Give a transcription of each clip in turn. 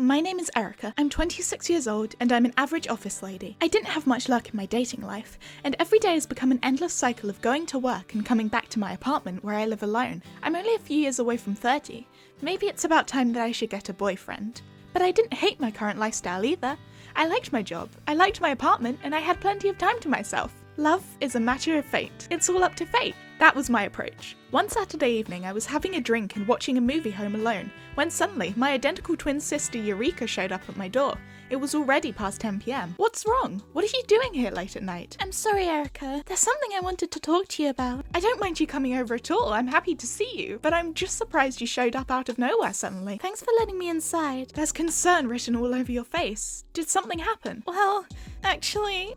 my name is Erica. I'm 26 years old and I'm an average office lady. I didn't have much luck in my dating life, and every day has become an endless cycle of going to work and coming back to my apartment where I live alone. I'm only a few years away from 30. Maybe it's about time that I should get a boyfriend. But I didn't hate my current lifestyle either. I liked my job, I liked my apartment, and I had plenty of time to myself. Love is a matter of fate. It's all up to fate. That was my approach. One Saturday evening, I was having a drink and watching a movie home alone, when suddenly my identical twin sister Eureka showed up at my door. It was already past 10 p.m. What's wrong? What are you doing here late at night? I'm sorry, Erica. There's something I wanted to talk to you about. I don't mind you coming over at all. I'm happy to see you, but I'm just surprised you showed up out of nowhere suddenly. Thanks for letting me inside. There's concern written all over your face. Did something happen? Well, actually...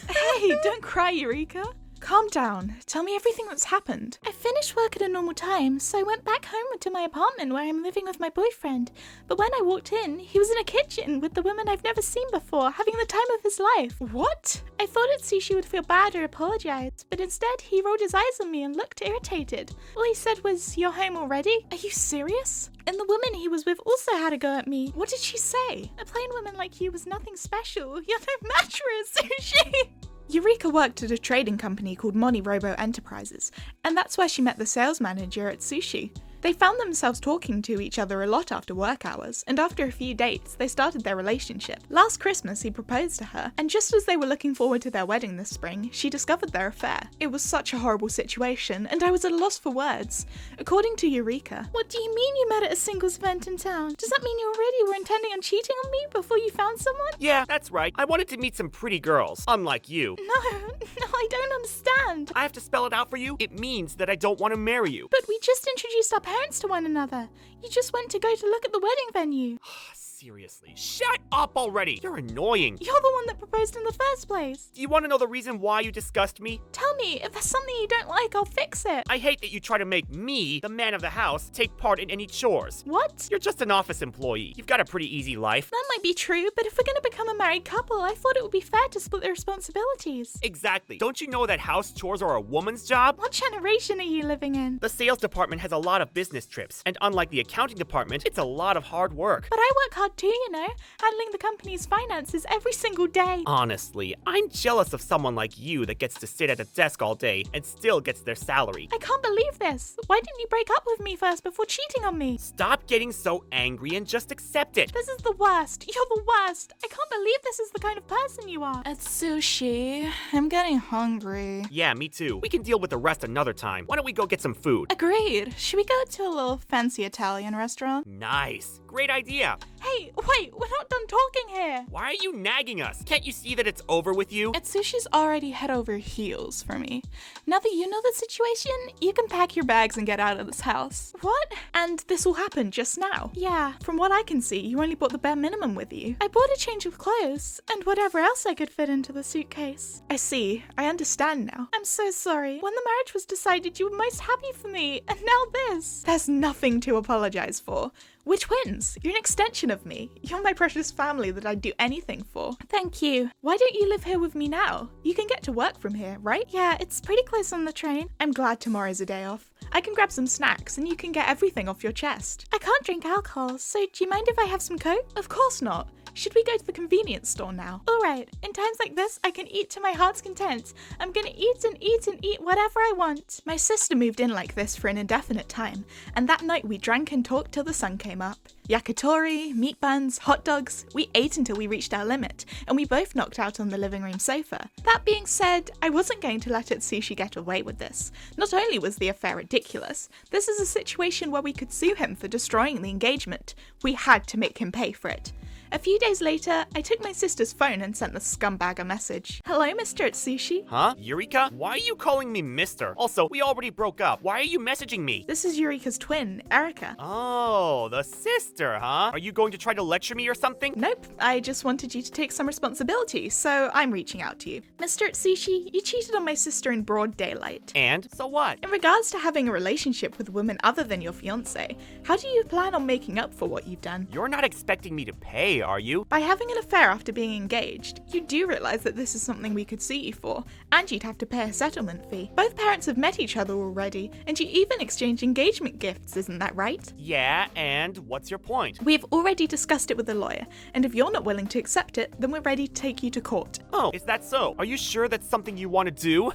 Hey, don't cry, Eureka. Calm down. Tell me everything that's happened. I finished work at a normal time, so I went back home to my apartment where I'm living with my boyfriend. But when I walked in, he was in a kitchen with the woman I've never seen before, having the time of his life. What? I thought Sushi would feel bad or apologize, but instead he rolled his eyes on me and looked irritated. All he said was, "You're home already?" Are you serious? And the woman he was with also had a go at me. What did she say? A plain woman like you was nothing special. You're no match for a Sushi. Eureka worked at a trading company called MoniRobo Enterprises, and that's where she met the sales manager at Sushi. They found themselves talking to each other a lot after work hours, and after a few dates, they started their relationship. Last Christmas, he proposed to her, and just as they were looking forward to their wedding this spring, she discovered their affair. It was such a horrible situation, and I was at a loss for words. According to Eureka, "What do you mean you met at a singles event in town? Does that mean you already were intending on cheating on me before you found someone?" Yeah, that's right. I wanted to meet some pretty girls, unlike you. No, I don't understand. I have to spell it out for you? It means that I don't want to marry you. But we just introduced our parents to one another. You just went to go to look at the wedding venue. Seriously, shut up already! You're annoying. You're the one that proposed in the first place. Do you want to know the reason why you disgust me? Tell me, if there's something you don't like, I'll fix it. I hate that you try to make me, the man of the house, take part in any chores. What? You're just an office employee. You've got a pretty easy life. That might be true, but if we're gonna become a married couple, I thought it would be fair to split the responsibilities. Exactly. Don't you know that house chores are a woman's job? What generation are you living in? The sales department has a lot of business trips, and unlike the accounting department, it's a lot of hard work. But I work hard too, you know, handling the company's finances every single day. Honestly, I'm jealous of someone like you that gets to sit at a desk all day and still gets their salary. I can't believe this. Why didn't you break up with me first before cheating on me? Stop getting so angry and just accept it. This is the worst. You're the worst. I can't believe this is the kind of person you are. It's Sushi. I'm getting hungry. Yeah, me too. We can deal with the rest another time. Why don't we go get some food? Agreed. Should we go to a little fancy Italian restaurant? Nice. Great idea. Hey, wait, we're not done talking here. Why are you nagging us? Can't you see that it's over with you? Sushi's already head over heels for me. Now that you know the situation, you can pack your bags and get out of this house. What? And this all happened just now. Yeah. From what I can see, you only brought the bare minimum with you. I bought a change of clothes and whatever else I could fit into the suitcase. I see. I understand now. I'm so sorry. When the marriage was decided, you were most happy for me, and now this. There's nothing to apologize for. We're twins. You're an extension of me. You're my precious family that I'd do anything for. Thank you. Why don't you live here with me now? You can get to work from here, right? Yeah, it's pretty close on the train. I'm glad tomorrow's a day off. I can grab some snacks and you can get everything off your chest. I can't drink alcohol, so do you mind if I have some Coke? Of course not. Should we go to the convenience store now? Alright, in times like this, I can eat to my heart's content. I'm gonna eat and eat and eat whatever I want. My sister moved in like this for an indefinite time, and that night we drank and talked till the sun came up. Yakitori, meat buns, hot dogs, we ate until we reached our limit, and we both knocked out on the living room sofa. That being said, I wasn't going to let Sushi get away with this. Not only was the affair ridiculous, this is a situation where we could sue him for destroying the engagement. We had to make him pay for it. A few days later, I took my sister's phone and sent the scumbag a message. "Hello, Mr. Atsushi." Huh? Eureka? Why are you calling me mister? Also, we already broke up. Why are you messaging me? This is Eureka's twin, Erica. Oh, the sister, huh? Are you going to try to lecture me or something? Nope, I just wanted you to take some responsibility, so I'm reaching out to you. Mr. Atsushi, you cheated on my sister in broad daylight. And? So what? In regards to having a relationship with a woman other than your fiancé, how do you plan on making up for what you've done? You're not expecting me to pay, are you? By having an affair after being engaged, you do realize that this is something we could sue you for, and you'd have to pay a settlement fee. Both parents have met each other already, and you even exchange engagement gifts, isn't that right? Yeah, and what's your point? We've already discussed it with the lawyer, and if you're not willing to accept it, then we're ready to take you to court. Oh, is that so? Are you sure that's something you want to do?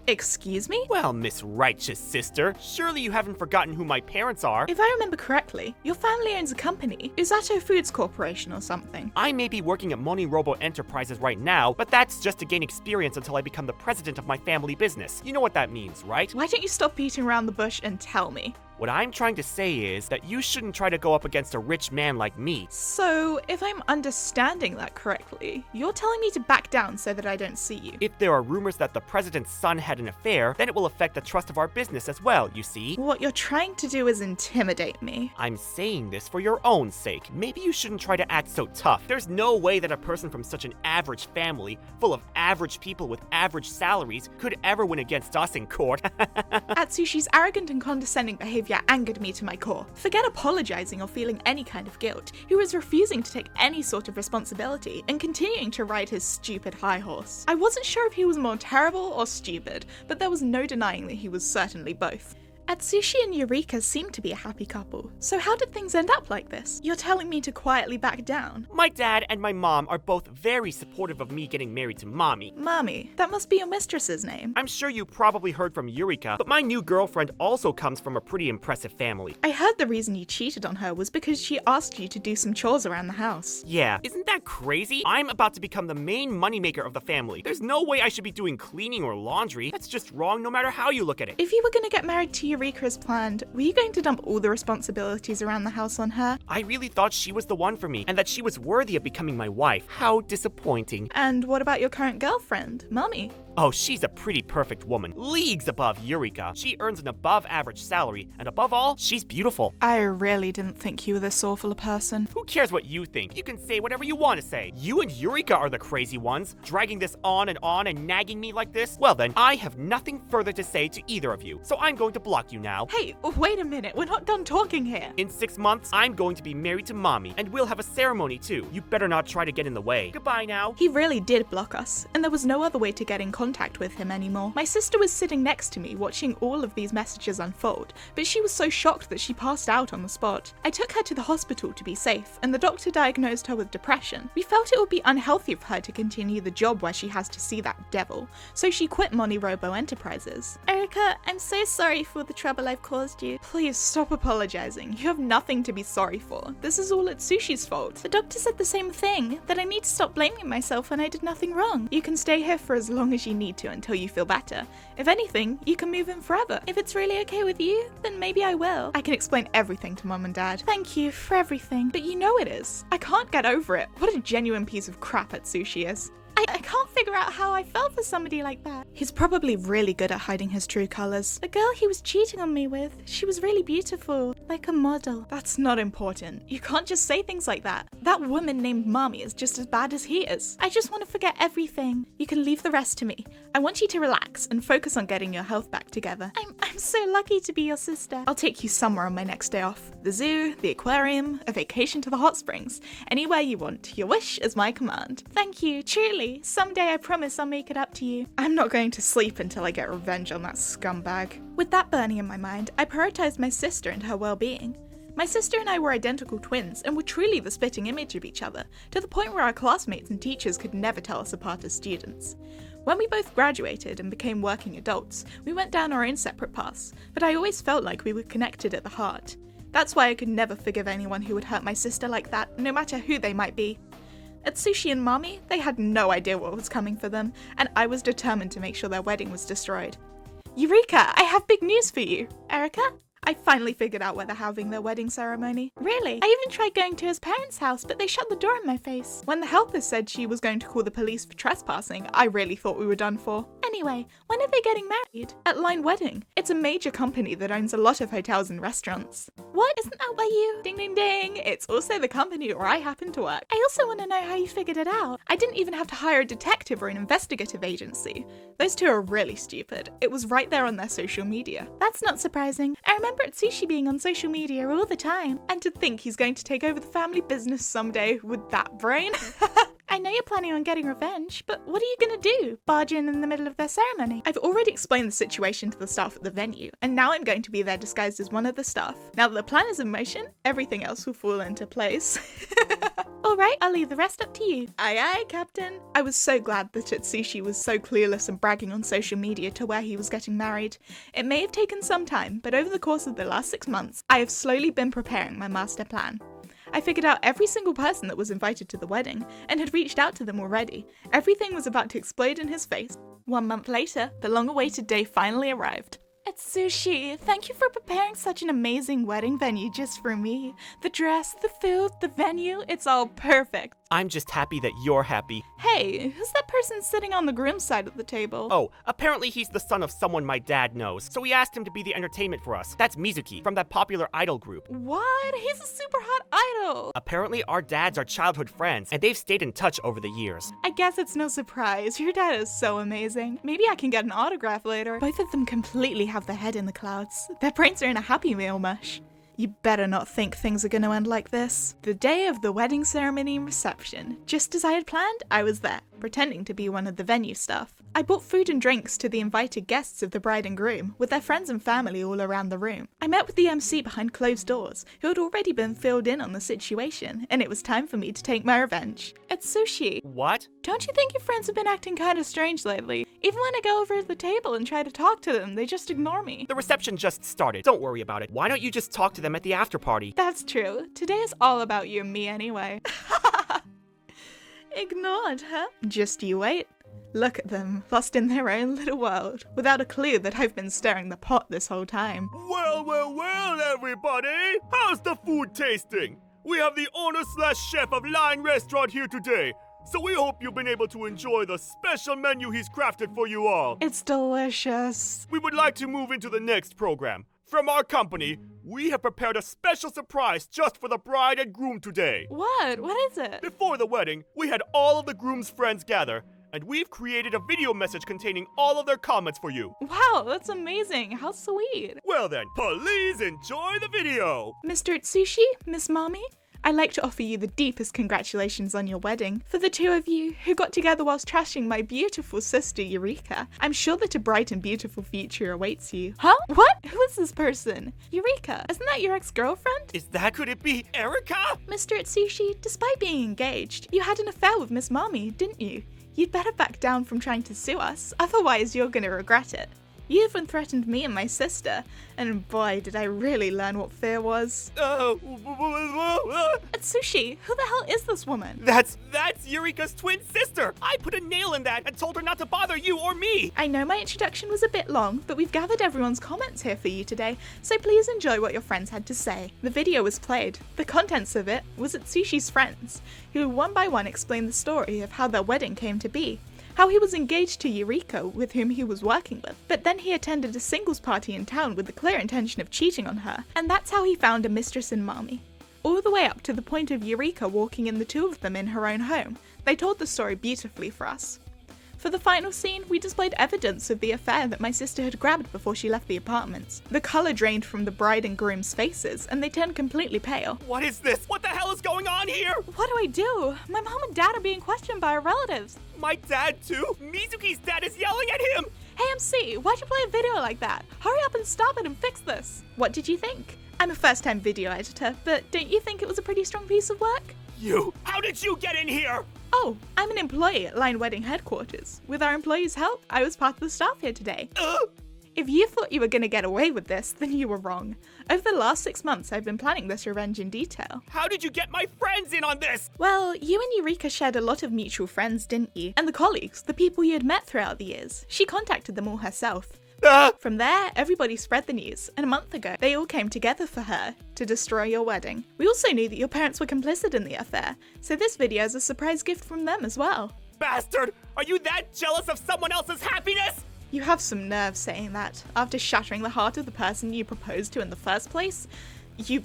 Excuse me? Well, Miss Righteous Sister, surely you haven't forgotten who my parents are. If I remember correctly, your family owns a company, Usato Foods Corporation or something. I may be working at MoniRobo Enterprises right now, but that's just to gain experience until I become the president of my family business. You know what that means, right? Why don't you stop beating around the bush and tell me? What I'm trying to say is that you shouldn't try to go up against a rich man like me. So, if I'm understanding that correctly, you're telling me to back down so that I don't see you. If there are rumors that the president's son had an affair, then it will affect the trust of our business as well, you see? What you're trying to do is intimidate me. I'm saying this for your own sake. Maybe you shouldn't try to act so tough. There's no way that a person from such an average family, full of average people with average salaries, could ever win against us in court. Atsushi's arrogant and condescending behavior angered me to my core. Forget apologizing or feeling any kind of guilt. He was refusing to take any sort of responsibility and continuing to ride his stupid high horse. I wasn't sure if he was more terrible or stupid, but there was no denying that he was certainly both. Atsushi and Eureka seem to be a happy couple, so how did things end up like this? You're telling me to quietly back down? My dad and my mom are both very supportive of me getting married to Mommy. Mommy, that must be your mistress's name. I'm sure you probably heard from Eureka, but my new girlfriend also comes from a pretty impressive family. I heard the reason you cheated on her was because she asked you to do some chores around the house. Yeah, isn't that crazy? I'm about to become the main moneymaker of the family. There's no way I should be doing cleaning or laundry. That's just wrong no matter how you look at it. If you were going to get married to Eureka as planned, were you going to dump all the responsibilities around the house on her? I really thought she was the one for me, and that she was worthy of becoming my wife. How disappointing. And what about your current girlfriend, Mommy? Oh, she's a pretty perfect woman. Leagues above Eureka. She earns an above average salary, and above all, she's beautiful. I really didn't think you were this awful a person. Who cares what you think? You can say whatever you want to say. You and Eureka are the crazy ones, dragging this on and nagging me like this. Well then, I have nothing further to say to either of you, so I'm going to block you now. Hey, wait a minute, we're not done talking here. In 6 months, I'm going to be married to Mommy, and we'll have a ceremony too. You better not try to get in the way. Goodbye now. He really did block us, and there was no other way to get in contact with him anymore. My sister was sitting next to me watching all of these messages unfold, but she was so shocked that she passed out on the spot. I took her to the hospital to be safe, and the doctor diagnosed her with depression. We felt it would be unhealthy for her to continue the job where she has to see that devil, so she quit MoniRobo Enterprises. Erica, I'm so sorry for the trouble I've caused you. Please stop apologizing. You have nothing to be sorry for. This is all Atsushi's fault. The doctor said the same thing, that I need to stop blaming myself when I did nothing wrong. You can stay here for as long as you need to until you feel better. If anything, you can move in forever. If it's really okay with you, then maybe I will. I can explain everything to Mum and Dad. Thank you for everything. But you know it is. I can't get over it. What a genuine piece of crap Atsushi is. I can't figure out how I fell for somebody like that. He's probably really good at hiding his true colours. The girl he was cheating on me with, she was really beautiful, like a model. That's not important. You can't just say things like that. That woman named Mommy is just as bad as he is. I just want to forget everything. You can leave the rest to me. I want you to relax and focus on getting your health back together. I'm so lucky to be your sister. I'll take you somewhere on my next day off. The zoo, the aquarium, a vacation to the hot springs. Anywhere you want. Your wish is my command. Thank you, truly. Someday I promise I'll make it up to you. I'm not going to sleep until I get revenge on that scumbag. With that burning in my mind, I prioritized my sister and her well-being. My sister and I were identical twins and were truly the spitting image of each other, to the point where our classmates and teachers could never tell us apart as students. When we both graduated and became working adults, we went down our own separate paths, but I always felt like we were connected at the heart. That's why I could never forgive anyone who would hurt my sister like that, no matter who they might be. Atsushi and Mommy, they had no idea what was coming for them, and I was determined to make sure their wedding was destroyed. Eureka, I have big news for you. Erica? I finally figured out where they're having their wedding ceremony. Really? I even tried going to his parents' house, but they shut the door in my face. When the helper said she was going to call the police for trespassing, I really thought we were done for. And Anyway, when are they getting married? At Line Wedding. It's a major company that owns a lot of hotels and restaurants. What? Isn't that where you... Ding ding ding! It's also the company where I happen to work. I also want to know how you figured it out. I didn't even have to hire a detective or an investigative agency. Those two are really stupid. It was right there on their social media. That's not surprising. I remember Atsushi being on social media all the time. And to think he's going to take over the family business someday with that brain. I know you're planning on getting revenge, but what are you gonna do? Barge in the middle of their ceremony? I've already explained the situation to the staff at the venue, and now I'm going to be there disguised as one of the staff. Now that the plan is in motion, everything else will fall into place. Alright, I'll leave the rest up to you. Aye aye, Captain. I was so glad that Atsushi was so clueless and bragging on social media to where he was getting married. It may have taken some time, but over the course of the last 6 months, I have slowly been preparing my master plan. I figured out every single person that was invited to the wedding, and had reached out to them already. Everything was about to explode in his face. 1 month later, the long-awaited day finally arrived. Atsushi, thank you for preparing such an amazing wedding venue just for me. The dress, the food, the venue, it's all perfect. I'm just happy that you're happy. Hey, who's that person sitting on the groom's side of the table? Oh, apparently he's the son of someone my dad knows, so we asked him to be the entertainment for us. That's Mizuki, from that popular idol group. What? He's a super hot idol! Apparently our dads are childhood friends, and they've stayed in touch over the years. I guess it's no surprise. Your dad is so amazing. Maybe I can get an autograph later. Both of them completely have their head in the clouds. Their brains are in a Happy Meal mush. You better not think things are going to end like this. The day of the wedding ceremony and reception, just as I had planned, I was there, pretending to be one of the venue staff. I bought food and drinks to the invited guests of the bride and groom, with their friends and family all around the room. I met with the MC behind closed doors, who had already been filled in on the situation, and it was time for me to take my revenge. Atsushi, What? don't you think your friends have been acting kind of strange lately? Even when I go over to the table and try to talk to them, they just ignore me. The reception just started. Don't worry about it. Why don't you just talk to them at the after party? That's true. Today is all about you and me anyway. Ignored, huh? Just you wait. Look at them, lost in their own little world, without a clue that I've been stirring the pot this whole time. Well, everybody! How's the food tasting? We have the owner/chef of Line Restaurant here today, so we hope you've been able to enjoy the special menu he's crafted for you all. It's delicious. We would like to move into the next program. From our company, we have prepared a special surprise just for the bride and groom today. What? What is it? Before the wedding, we had all of the groom's friends gather, and we've created a video message containing all of their comments for you. Wow, that's amazing. How sweet. Well then, please enjoy the video! Mr. Atsushi, Miss Mommy, I'd like to offer you the deepest congratulations on your wedding. For the two of you who got together whilst trashing my beautiful sister Eureka, I'm sure that a bright and beautiful future awaits you. Huh? What? Who is this person? Eureka, isn't that your ex-girlfriend? Could it be Erica? Mr. Atsushi, despite being engaged, you had an affair with Miss Mommy, didn't you? You'd better back down from trying to sue us, otherwise you're gonna regret it. You even threatened me and my sister, and boy, did I really learn what fear was. Atsushi, who the hell is this woman? That's Eureka's twin sister! I put a nail in that and told her not to bother you or me! I know my introduction was a bit long, but we've gathered everyone's comments here for you today, so please enjoy what your friends had to say. The video was played. The contents of it was Atsushi's friends, who one by one explained the story of how their wedding came to be. How he was engaged to Eureka, with whom he was working with, but then he attended a singles party in town with the clear intention of cheating on her, and that's how he found a mistress in Mommy. All the way up to the point of Eureka walking in the two of them in her own home. They told the story beautifully for us. For the final scene, we displayed evidence of the affair that my sister had grabbed before she left the apartments. The colour drained from the bride and groom's faces, and they turned completely pale. What is this? What the hell is going on here? What do I do? My mom and dad are being questioned by our relatives. My dad too? Mizuki's dad is yelling at him! Hey MC, why'd you play a video like that? Hurry up and stop it and fix this. What did you think? I'm a first-time video editor, but don't you think it was a pretty strong piece of work? How did you get in here? Oh, I'm an employee at Line Wedding headquarters. With our employees' help, I was part of the staff here today. If you thought you were going to get away with this, then you were wrong. Over the last 6 months, I've been planning this revenge in detail. How did you get my friends in on this? Well, you and Eureka shared a lot of mutual friends, didn't you? And the colleagues, the people you had met throughout the years. She contacted them all herself. From there, everybody spread the news, and a month ago, they all came together for her to destroy your wedding. We also knew that your parents were complicit in the affair, so this video is a surprise gift from them as well. bastard! Are you that jealous of someone else's happiness? You have some nerve saying that, after shattering the heart of the person you proposed to in the first place. You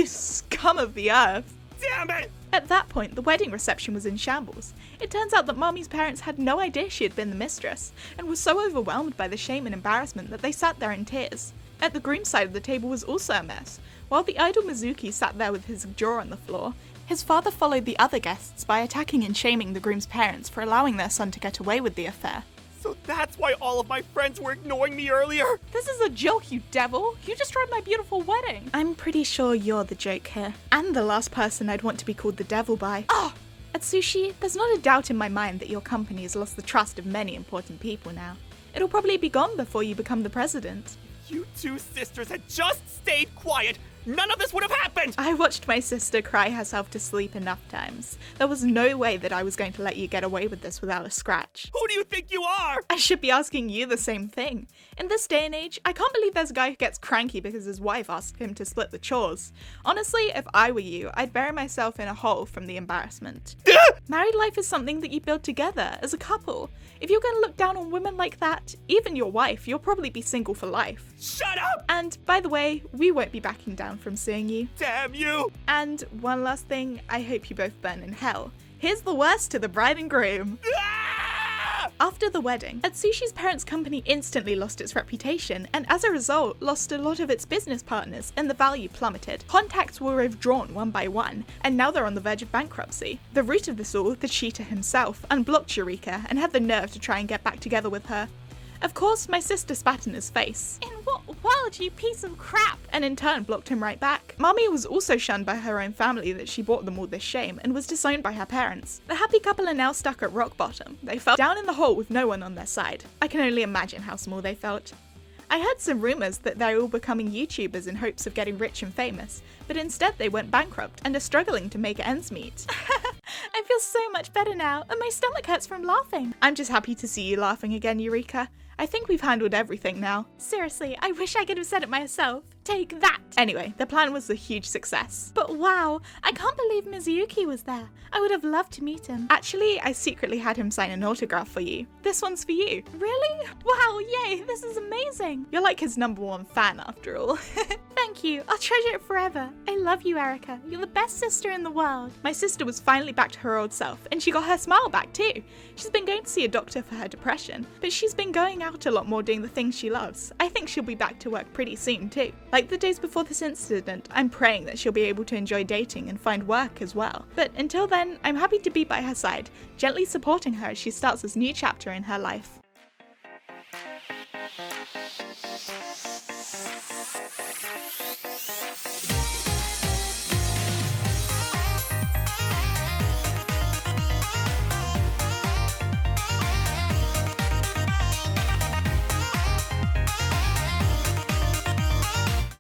scum of the earth. Damn it! At that point, the wedding reception was in shambles. It turns out that Mommy's parents had no idea she had been the mistress, and were so overwhelmed by the shame and embarrassment that they sat there in tears. At the groom's side of the table was also a mess. While the idol Mizuki sat there with his jaw on the floor, his father followed the other guests by attacking and shaming the groom's parents for allowing their son to get away with the affair. So that's why all of my friends were ignoring me earlier? This is a joke, you devil! You destroyed my beautiful wedding! I'm pretty sure you're the joke here. And the last person I'd want to be called the devil by. Oh! Atsushi, there's not a doubt in my mind that your company has lost the trust of many important people now. It'll probably be gone before you become the president. You two sisters had just stayed quiet, none of this would have happened! I watched my sister cry herself to sleep enough times. There was no way that I was going to let you get away with this without a scratch. Who do you think you are? I should be asking you the same thing. In this day and age, I can't believe there's a guy who gets cranky because his wife asked him to split the chores. Honestly, if I were you, I'd bury myself in a hole from the embarrassment. Married life is something that you build together, as a couple. If you're going to look down on women like that, even your wife, you'll probably be single for life. Shut up! And, by the way, we won't be backing down from suing you. Damn you! And one last thing, I hope you both burn in hell. Here's the worst to the bride and groom. Ah! After the wedding, Atsushi's parents' company instantly lost its reputation, and as a result, lost a lot of its business partners, and the value plummeted. Contacts were withdrawn one by one, and now they're on the verge of bankruptcy. The root of this all, the cheater himself, unblocked Eureka and had the nerve to try and get back together with her. Of course, my sister spat in his face. In what world, you piece of crap? And in turn blocked him right back. Mommy was also shunned by her own family that she brought them all this shame, and was disowned by her parents. The happy couple are now stuck at rock bottom. They fell down in the hole with no one on their side. I can only imagine how small they felt. I heard some rumours that they're all becoming YouTubers in hopes of getting rich and famous, but instead they went bankrupt and are struggling to make ends meet. I feel so much better now, and my stomach hurts from laughing. I'm just happy to see you laughing again, Eureka. I think we've handled everything now. Seriously, I wish I could have said it myself. Take that! Anyway, the plan was a huge success. But wow, I can't believe Mizuki was there. I would have loved to meet him. Actually, I secretly had him sign an autograph for you. This one's for you. Really? Wow, yay, this is amazing. You're like his #1 fan after all. Thank you, I'll treasure it forever. I love you, Erica. You're the best sister in the world. My sister was finally back to her old self, and she got her smile back too. She's been going to see a doctor for her depression, but she's been going out a lot more doing the things she loves. I think she'll be back to work pretty soon too. Like the days before this incident, I'm praying that she'll be able to enjoy dating and find work as well. But until then, I'm happy to be by her side, gently supporting her as she starts this new chapter in her life.